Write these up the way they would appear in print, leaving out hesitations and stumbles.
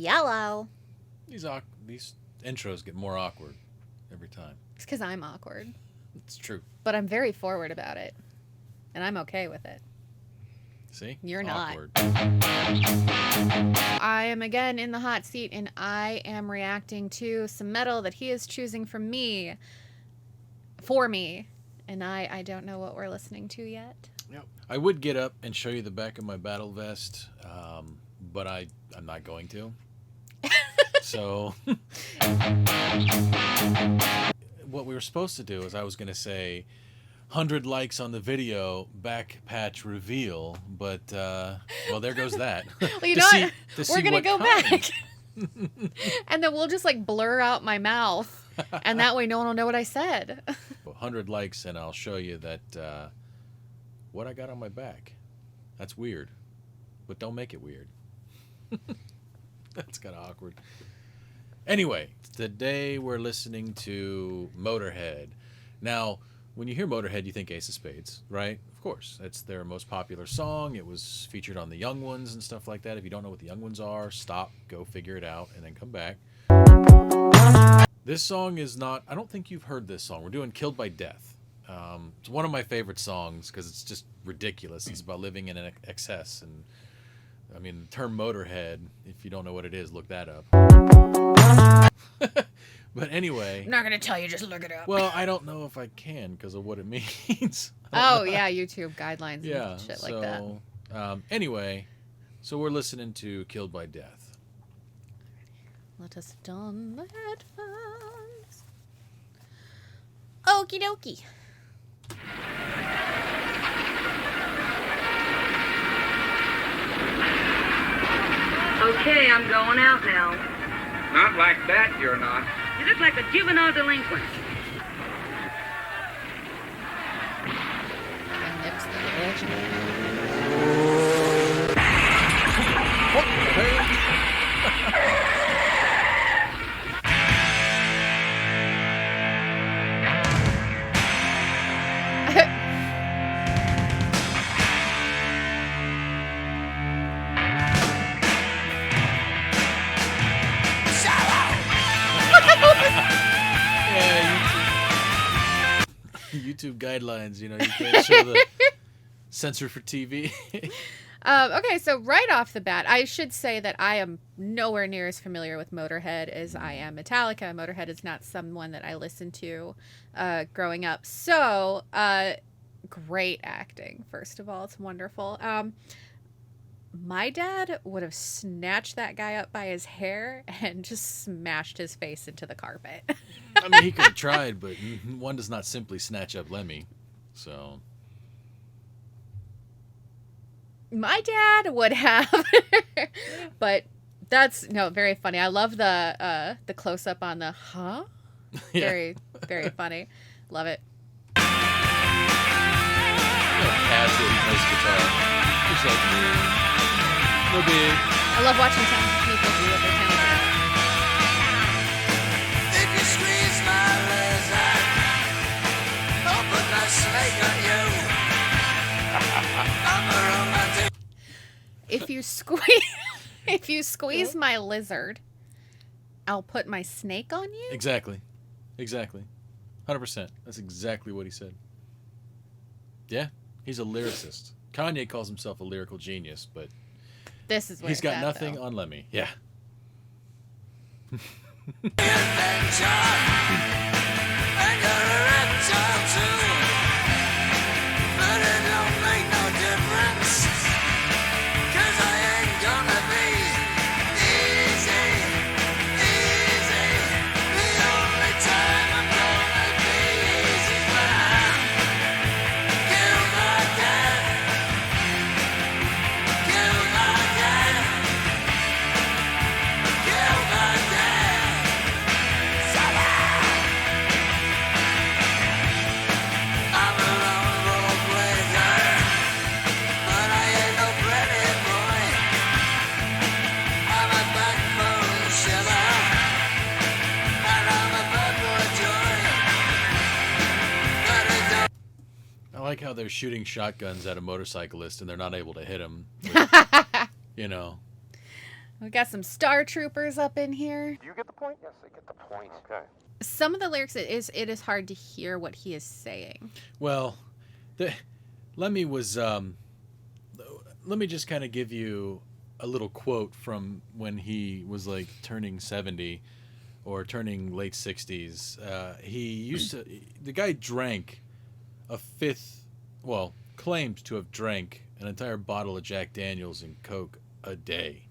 Yellow. These intros get more awkward every time. It's because I'm awkward. It's true. But I'm very forward about it. And I'm okay with it. See? You're awkward. not. I am again in the hot seat, and I am reacting to some metal that he is choosing for me. And I don't know what we're listening to yet. Yep. I would get up and show you the back of my battle vest, but I'm not going to. So what we were supposed to do is I was going to say 100 likes on the video, back patch reveal, but well, there goes that. Well, you know what? We're going to go back. And then we'll just like blur out my mouth, and that way no one will know what I said. 100 likes and I'll show you that what I got on my back. That's weird, but don't make it weird. That's kind of awkward. Anyway, today we're listening to Motorhead. Now, when you hear Motorhead, you think Ace of Spades, right? Of course. That's their most popular song. It was featured on the Young Ones and stuff like that. If you don't know what the Young Ones are, stop, go figure it out, and then come back. This song is not... I don't think you've heard this song. We're doing Killed by Death. It's one of my favorite songs because it's just ridiculous. It's about living in an excess. And I mean, the term Motorhead, if you don't know what it is, look that up. But anyway... I'm not going to tell you, just look it up. Well, I don't know if I can because of what it means. Oh, yeah, YouTube guidelines and shit like that. Anyway, so we're listening to Killed by Death. Let us don the headphones. Okie dokie. Okay, I'm going out now. Not like that, you're not. You look like a juvenile delinquent. Nips the edge. What the hell? YouTube guidelines, you can't show the censor for TV. Okay, so right off the bat, I should say that I am nowhere near as familiar with Motorhead as I am Metallica. Motorhead is not someone that I listened to growing up. So, great acting, first of all. It's wonderful. My dad would have snatched that guy up by his hair and just smashed his face into the carpet. I mean, he could have tried, but one does not simply snatch up Lemmy. So... My dad would have, but that's very funny. I love the close up on the huh. Yeah. Very, very funny. Love it. Casual, he plays guitar. Just like no big. I love watching talented people do what they're talented at. If you squeeze my lizard, I'll put my snake on you. I'm a romantic. If you squeeze my lizard, I'll put my snake on you? Exactly. 100%. That's exactly what he said. Yeah, he's a lyricist. Kanye calls himself a lyrical genius, but this is where he's got nothing though. on Lemmy. Yeah. Adventure, and you're a reptile too. But it don't make no difference, 'cause I ain't gonna be easy. The only time I'm gonna be easy is when I kill my cat. Kill my cat. Kill my cat. I'm a lone role blazer, but I ain't no pretty boy. I'm a backbone shiver, and I'm a bad boy joy. But it don't. I like how they're shooting shotguns at a motorcyclist and they're not able to hit him. We got some Star Troopers up in here. Do you get the point? Yes, I get the point. Okay. Some of the lyrics, it is hard to hear what he is saying. Well, Lemmy was. Let me just kind of give you a little quote from when he was like turning 70 or turning late 60s. The guy drank a fifth, well, claimed to have drank an entire bottle of Jack Daniels and Coke a day.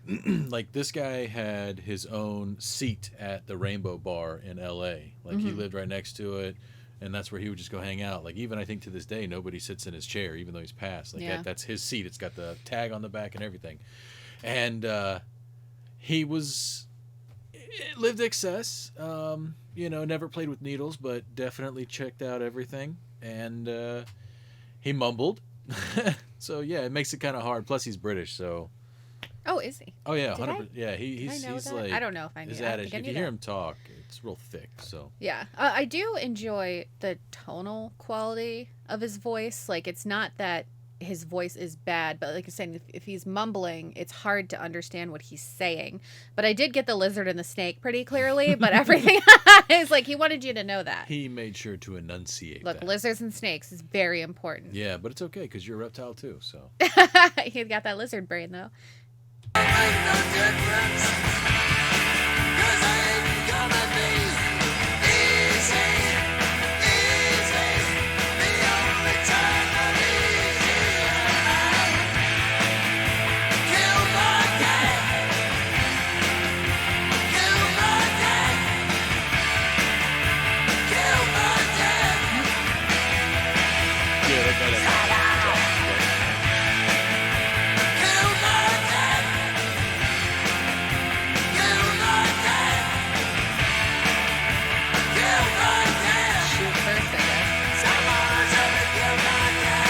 Like, this guy had his own seat at the Rainbow Bar in LA. Like, he lived right next to it, and that's where he would just go hang out. Like, even I think to this day, nobody sits in his chair, even though he's passed. Like, that's his seat. It's got the tag on the back and everything. And he lived excess. Never played with needles, but definitely checked out everything. And he mumbled. So, yeah, it makes it kind of hard. Plus, he's British, so... Oh, is he? Oh, yeah, Did 100%. Yeah, he's that? like... I don't know if I knew his that. attitude, if you hear him talk, it's real thick, so... Yeah. I do enjoy the tonal quality of his voice. Like, it's not that his voice is bad, but like you're saying, if he's mumbling, it's hard to understand what he's saying. But I did get the lizard and the snake pretty clearly, but everything is like, he wanted you to know that. He made sure to enunciate Look, that. lizards and snakes is very important. Yeah, but it's okay, because you're a reptile, too, so... He's got that lizard brain, though. Make no difference, 'cause I ain't gonna be easy, easy. The only time I'm easy, kill my cat, kill my cat, kill my cat. Yeah, that guy Kill my cat. Kill my cat. Kill my cat. Shoot first, I guess. Someone's gonna kill my cat.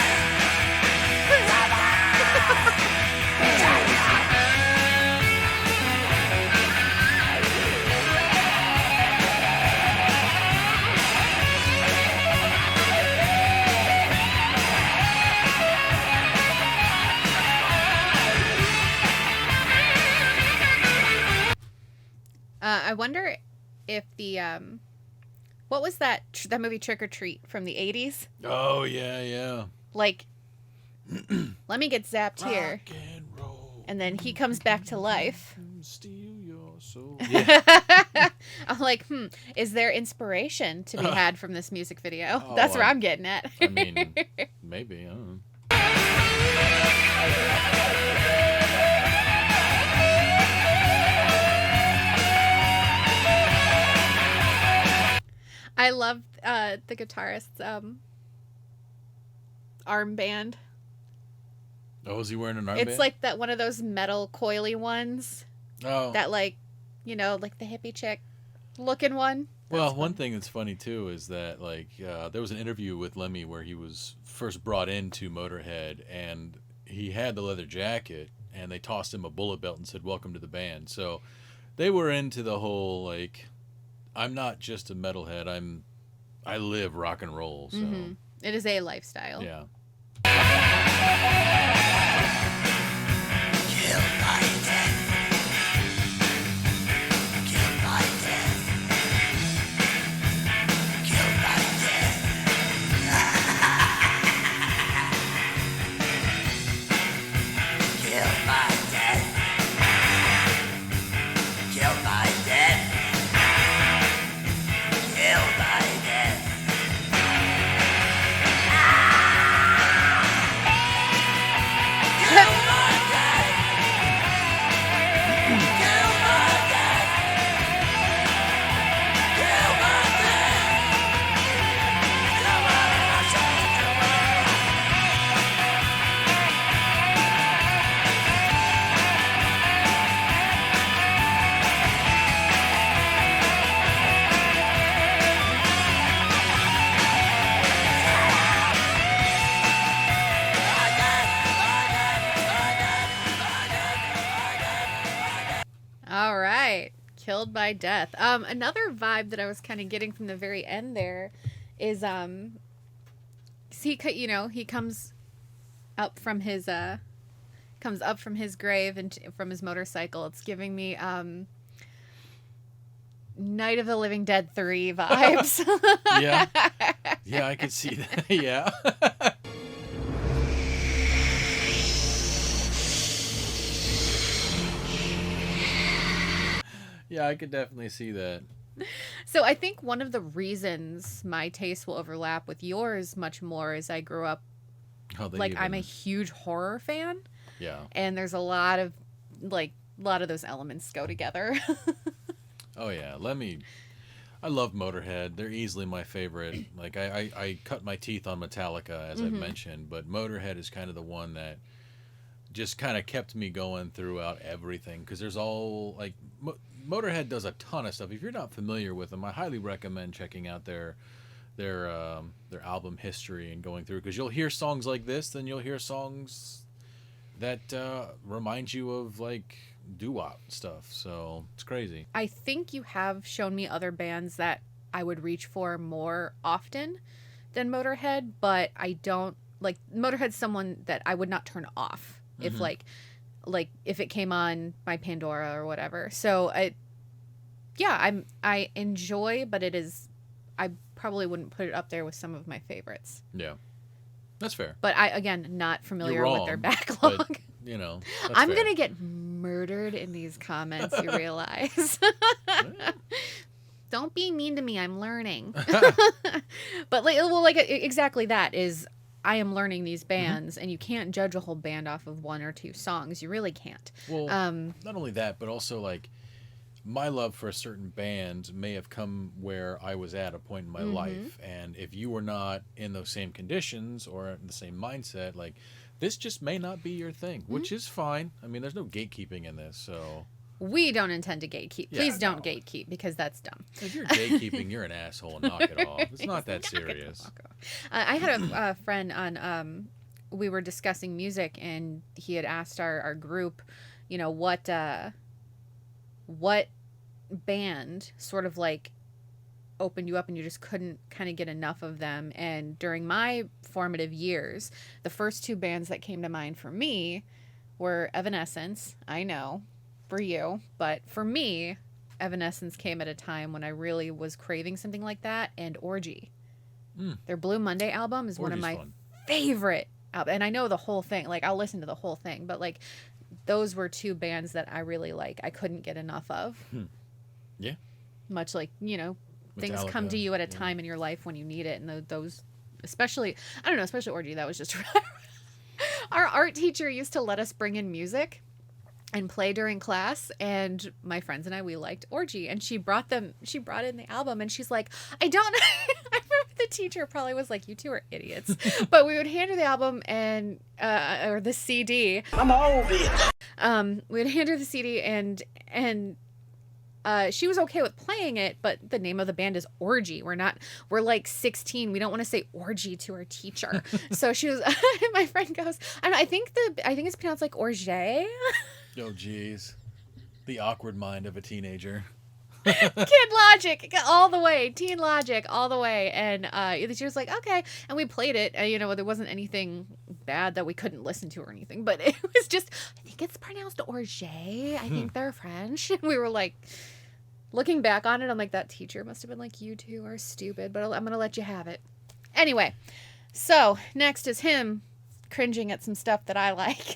I wonder if the what was that movie Trick or Treat from the 80s? Oh, yeah. Like, let me get zapped here, Rock and roll. and then he comes back to life. Steal your soul. Yeah. I'm like, is there inspiration to be had from this music video? Oh, That's where I'm getting at. I mean, maybe, I don't know. I love the guitarist's armband. Oh, is he wearing an armband? It's like that one of those metal coily ones Oh. that like the hippie chick looking one. Well, one thing that's funny too is that like there was an interview with Lemmy where he was first brought into Motorhead, and he had the leather jacket, and they tossed him a bullet belt and said, "Welcome to the band." So they were into the whole like, I'm not just a metalhead. I live rock and roll. So It is a lifestyle. yeah. Kill my death. Kill my death. Kill my death. Kill my death. Kill my death. Kill my death. Kill my death. Kill my death. Kill my death. Come on, I say, come on. All right, killed by death. Another vibe that I was kind of getting from the very end there is he comes up from his comes up from his grave and from his motorcycle. It's giving me Night of the Living Dead 3 vibes. Yeah. Yeah, I could see that. Yeah. Yeah, I could definitely see that. So I think one of the reasons my tastes will overlap with yours much more is I grew up I'm a huge horror fan, Yeah. and there's a lot of those elements go together. Oh yeah. I love Motorhead. They're easily my favorite. Like I cut my teeth on Metallica, as I've mentioned, but Motorhead is kind of the one that just kind of kept me going throughout everything, because there's all like Motorhead does a ton of stuff. If you're not familiar with them, I highly recommend checking out their album history and going through, because you'll hear songs like this, then you'll hear songs that remind you of like doo-wop stuff. So it's crazy. I think you have shown me other bands that I would reach for more often than Motorhead, but I don't like Motorhead's someone that I would not turn off if if it came on my Pandora or whatever. So I enjoy, but I probably wouldn't put it up there with some of my favorites. Yeah, that's fair. But I, again, not familiar You're wrong, with their backlog. But, you know, I'm going to get murdered in these comments, you realize. Don't be mean to me. I'm learning. But exactly that is, I am learning these bands, and you can't judge a whole band off of one or two songs. You really can't. Well, not only that, but also like my love for a certain band may have come where I was at a point in my life, and if you were not in those same conditions or in the same mindset, like this just may not be your thing, which is fine. I mean, there's no gatekeeping in this, so. We don't intend to gatekeep. Yeah, Please don't no. gatekeep, because that's dumb. If you're gatekeeping, you're an asshole. Knock it off. It's not that serious. I had a friend on. We were discussing music, and he had asked our group, you know, what band sort of like opened you up and you just couldn't kind of get enough of them. And during my formative years, the first two bands that came to mind for me were Evanescence. I know, for you, but for me, Evanescence came at a time when I really was craving something like that, and Orgy. Their Blue Monday album is one of my favorite albums, and I know the whole thing. Like, I'll listen to the whole thing, but like, those were two bands that I really like. I couldn't get enough of. Yeah. Much like, you know, things Metallica, come to you at a time in your life when you need it, and those, especially Orgy. That was just our art teacher used to let us bring in music and play during class, and my friends and we liked Orgy, and she brought in the album, and she's like, I remember the teacher probably was like, you two are idiots. But we would hand her the album and or the CD. I'm old. We would hand her the CD, and she was okay with playing it, but the name of the band is Orgy. We're like 16. We don't want to say orgy to our teacher. So she was, my friend goes, I think it's pronounced like Orge. Oh, geez. The awkward mind of a teenager. Kid logic all the way. Teen logic all the way. And she was like, okay. And we played it. There wasn't anything bad that we couldn't listen to or anything. But it was just, I think it's pronounced Orge. I think they're French. And we were like, looking back on it, I'm like, that teacher must have been like, you two are stupid. But I'm going to let you have it. Anyway, so next is him cringing at some stuff that I like.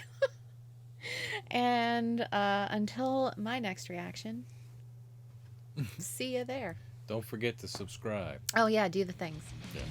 And until my next reaction, see you there. Don't forget to subscribe. Oh, yeah, do the things. Yeah.